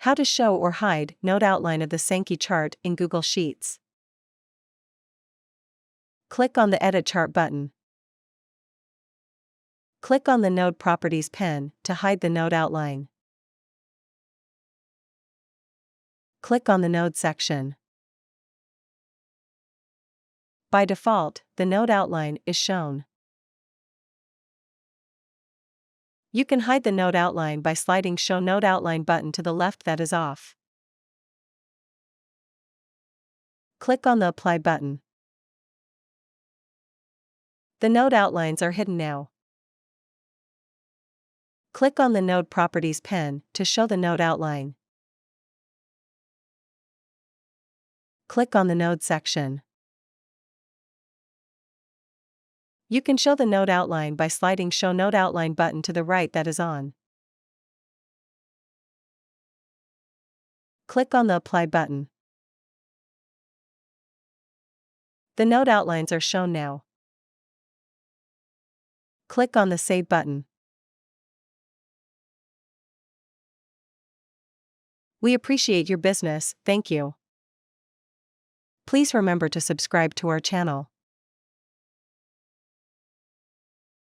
How to show or hide node outline of the Sankey chart in Google Sheets. Click on the Edit Chart button. Click on the Node Properties pen to hide the node outline. Click on the Node section. By default, the node outline is shown. You can hide the node outline by sliding Show Node Outline button to the left that is off. Click on the Apply button. The node outlines are hidden now. Click on the Node Properties pen to show the node outline. Click on the Node section. You can show the node outline by sliding Show Node Outline button to the right that is on. Click on the Apply button. The node outlines are shown now. Click on the Save button. We appreciate your business, thank you. Please remember to subscribe to our channel.